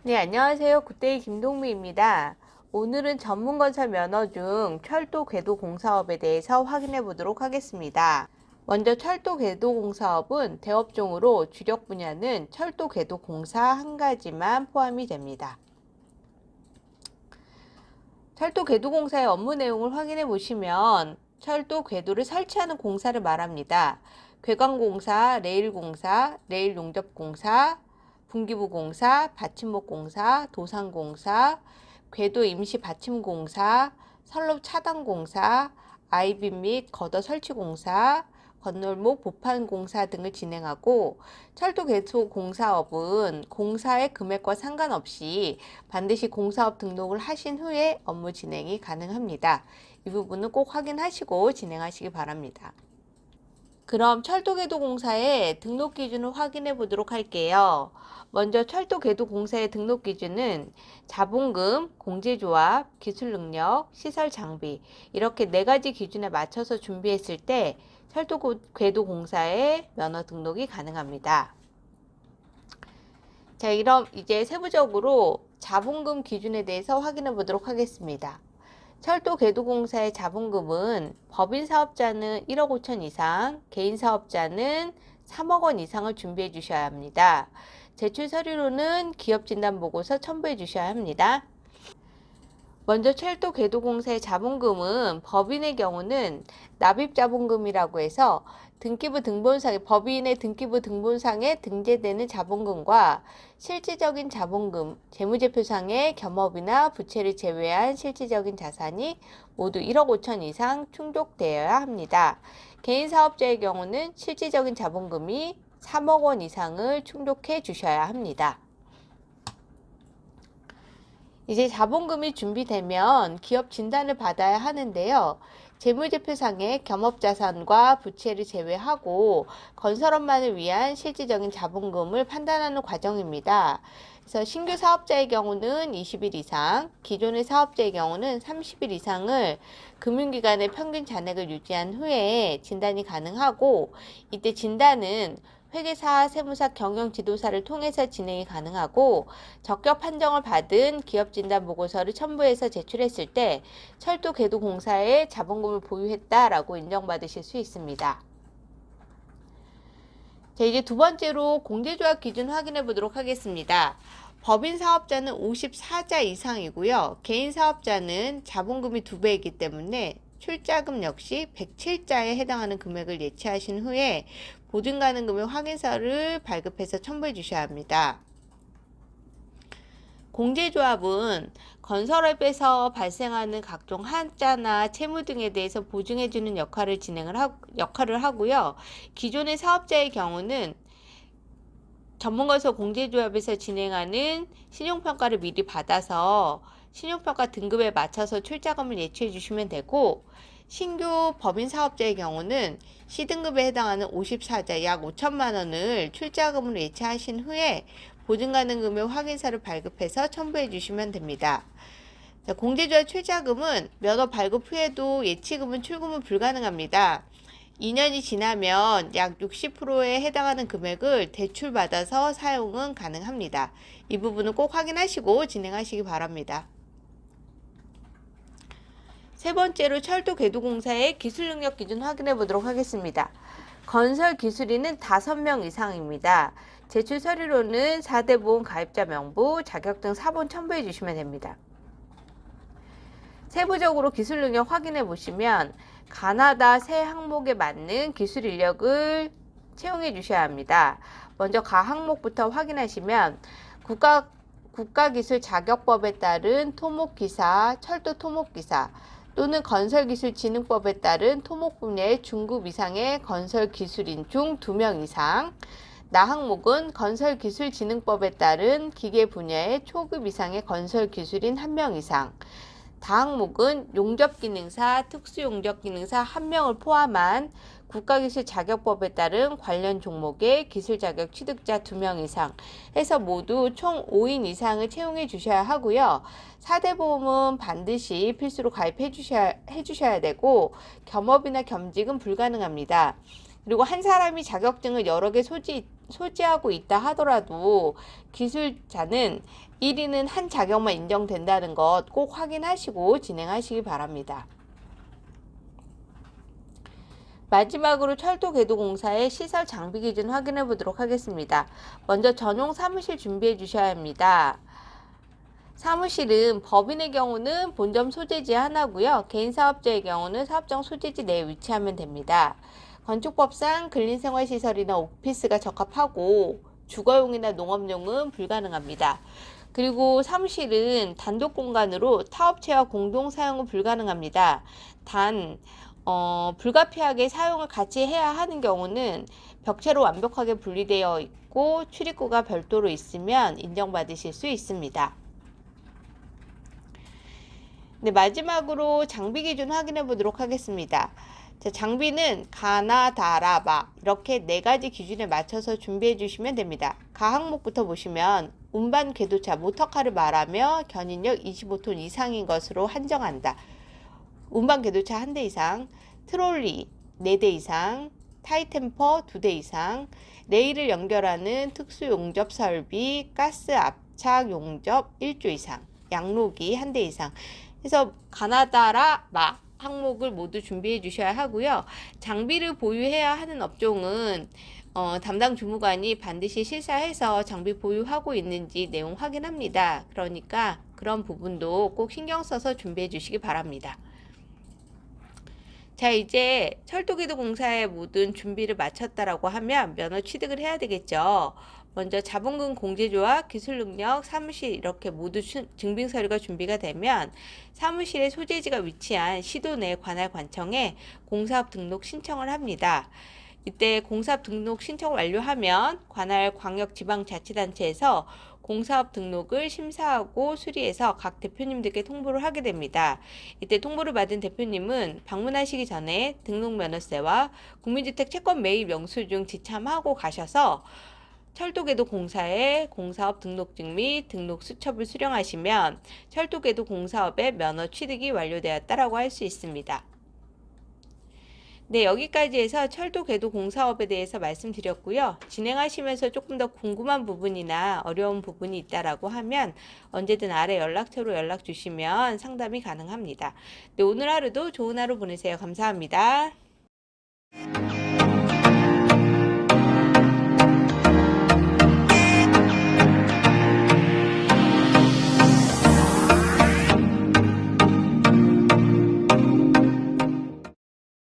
네, 안녕하세요. 굿데이 김동미입니다. 오늘은 전문건설 면허 중 철도 궤도 공사업에 대해서 확인해 보도록 하겠습니다. 먼저 철도 궤도 공사업은 대업종으로 주력 분야는 철도 궤도 공사 한 가지만 포함이 됩니다. 철도 궤도 공사의 업무 내용을 확인해 보시면 철도 궤도를 설치하는 공사를 말합니다. 궤관공사, 레일공사, 레일 용접공사, 분기부 공사, 받침목 공사, 도상 공사, 궤도 임시 받침 공사, 선로 차단 공사, 아이빔 및 거더 설치 공사, 건널목 보판 공사 등을 진행하고 철도 궤도 공사업은 공사의 금액과 상관없이 반드시 공사업 등록을 하신 후에 업무 진행이 가능합니다. 이 부분은 꼭 확인하시고 진행하시기 바랍니다. 그럼 철도궤도 공사의 등록 기준을 확인해 보도록 할게요. 먼저 철도궤도 공사의 등록 기준은 자본금, 공제조합, 기술능력, 시설 장비 이렇게 4가지 기준에 맞춰서 준비했을 때 철도궤도 공사의 면허 등록이 가능합니다. 자, 그럼 이제 세부적으로 자본금 기준에 대해서 확인해 보도록 하겠습니다. 철도궤도공사의 자본금은 법인 사업자는 1억 5천 이상, 개인 사업자는 3억 원 이상을 준비해 주셔야 합니다. 제출 서류로는 기업진단보고서 첨부해 주셔야 합니다. 먼저 철도궤도공사의 자본금은 법인의 경우는 납입자본금이라고 해서 법인의 등기부 등본상에 등재되는 자본금과 실질적인 자본금, 재무제표상의 겸업이나 부채를 제외한 실질적인 자산이 모두 1억 5천 이상 충족되어야 합니다. 개인 사업자의 경우는 실질적인 자본금이 3억 원 이상을 충족해 주셔야 합니다. 이제 자본금이 준비되면 기업 진단을 받아야 하는데요. 재무제표상의 겸업자산과 부채를 제외하고 건설업만을 위한 실질적인 자본금을 판단하는 과정입니다. 그래서 신규 사업자의 경우는 20일 이상, 기존의 사업자의 경우는 30일 이상을 금융기관의 평균 잔액을 유지한 후에 진단이 가능하고, 이때 진단은 회계사, 세무사, 경영지도사를 통해서 진행이 가능하고, 적격 판정을 받은 기업진단보고서를 첨부해서 제출했을 때 철도궤도공사에 자본금을 보유했다라고 인정받으실 수 있습니다. 자, 이제 두 번째로 공제조합 기준 확인해 보도록 하겠습니다. 법인 사업자는 54자 이상이고요. 개인 사업자는 자본금이 2배이기 때문에 출자금 역시 107자에 해당하는 금액을 예치하신 후에 보증가능 금액 확인서를 발급해서 첨부해 주셔야 합니다. 공제조합은 건설업에서 발생하는 각종 한자나 채무 등에 대해서 보증해주는 역할을 하고요. 기존의 사업자의 경우는 전문건설 공제조합에서 진행하는 신용평가를 미리 받아서 신용평가 등급에 맞춰서 출자금을 예치해 주시면 되고, 신규 법인 사업자의 경우는 C등급에 해당하는 54자 약 5천만 원을 출자금으로 예치하신 후에 보증가능 금액 확인서를 발급해서 첨부해 주시면 됩니다. 공제조합 출자금은 면허 발급 후에도 예치금은 출금은 불가능합니다. 2년이 지나면 약 60%에 해당하는 금액을 대출받아서 사용은 가능합니다. 이 부분은 꼭 확인하시고 진행하시기 바랍니다. 세 번째로 철도궤도공사의 기술능력 기준 확인해 보도록 하겠습니다. 건설기술인은 5명 이상입니다. 제출 서류로는 4대 보험 가입자 명부, 자격증 사본 첨부해 주시면 됩니다. 세부적으로 기술 능력 확인해 보시면 가나다 세 항목에 맞는 기술 인력을 채용해 주셔야 합니다. 먼저 가 항목부터 확인하시면 국가기술자격법에 따른 토목기사, 철도 토목기사 또는 건설기술진흥법에 따른 토목 분야의 중급 이상의 건설기술인 중 2명 이상, 나 항목은 건설기술진흥법에 따른 기계 분야의 초급 이상의 건설기술인 1명 이상, 다 항목은 용접기능사, 특수용접기능사 1명을 포함한 국가기술자격법에 따른 관련 종목의 기술자격 취득자 2명 이상 해서 모두 총 5인 이상을 채용해 주셔야 하고요. 4대 보험은 반드시 필수로 가입해 주셔야 되고, 겸업이나 겸직은 불가능합니다. 그리고 한 사람이 자격증을 여러 개 소지하고 있다 하더라도 기술자는 1위는 한 자격만 인정된다는 것 꼭 확인하시고 진행하시기 바랍니다. 마지막으로 철도궤도공사의 시설 장비 기준 확인해 보도록 하겠습니다. 먼저 전용 사무실 준비해 주셔야 합니다. 사무실은 법인의 경우는 본점 소재지 하나고요. 개인 사업자의 경우는 사업장 소재지 내에 위치하면 됩니다. 건축법상 근린생활시설이나 오피스가 적합하고 주거용이나 농업용은 불가능합니다. 그리고 사무실은 단독 공간으로 타업체와 공동 사용은 불가능합니다. 단 불가피하게 사용을 같이 해야 하는 경우는 벽체로 완벽하게 분리되어 있고 출입구가 별도로 있으면 인정받으실 수 있습니다. 네, 마지막으로 장비 기준 확인해 보도록 하겠습니다. 자, 장비는 가나, 다라, 마 이렇게 4가지 기준에 맞춰서 준비해 주시면 됩니다. 가 항목부터 보시면 운반 궤도차 모터카를 말하며 견인력 25톤 이상인 것으로 한정한다. 운반 궤도차 1대 이상, 트롤리 4대 이상, 타이템퍼 2대 이상, 레일을 연결하는 특수 용접 설비, 가스 압착 용접 1조 이상, 양로기 1대 이상. 그래서 가나다라 마 항목을 모두 준비해 주셔야 하고요. 장비를 보유해야 하는 업종은 담당 주무관이 반드시 실사해서 장비 보유하고 있는지 내용 확인합니다. 그러니까 그런 부분도 꼭 신경 써서 준비해 주시기 바랍니다. 자, 이제 철도궤도공사의 모든 준비를 마쳤다라고 하면 면허 취득을 해야 되겠죠. 먼저 자본금 공제조합, 기술능력, 사무실 이렇게 모두 증빙 서류가 준비가 되면 사무실의 소재지가 위치한 시도 내 관할 관청에 공사업 등록 신청을 합니다. 이때 공사업 등록 신청을 완료하면 관할 광역지방자치단체에서 공사업 등록을 심사하고 수리해서 각 대표님들께 통보를 하게 됩니다. 이때 통보를 받은 대표님은 방문하시기 전에 등록면허세와 국민주택 채권 매입 영수증 지참하고 가셔서 철도궤도공사의 공사업 등록증 및 등록 수첩을 수령하시면 철도궤도공사업의 면허 취득이 완료되었다라고 할 수 있습니다. 네, 여기까지 해서 철도궤도공사업에 대해서 말씀드렸고요. 진행하시면서 조금 더 궁금한 부분이나 어려운 부분이 있다라고 하면 언제든 아래 연락처로 연락 주시면 상담이 가능합니다. 네, 오늘 하루도 좋은 하루 보내세요. 감사합니다.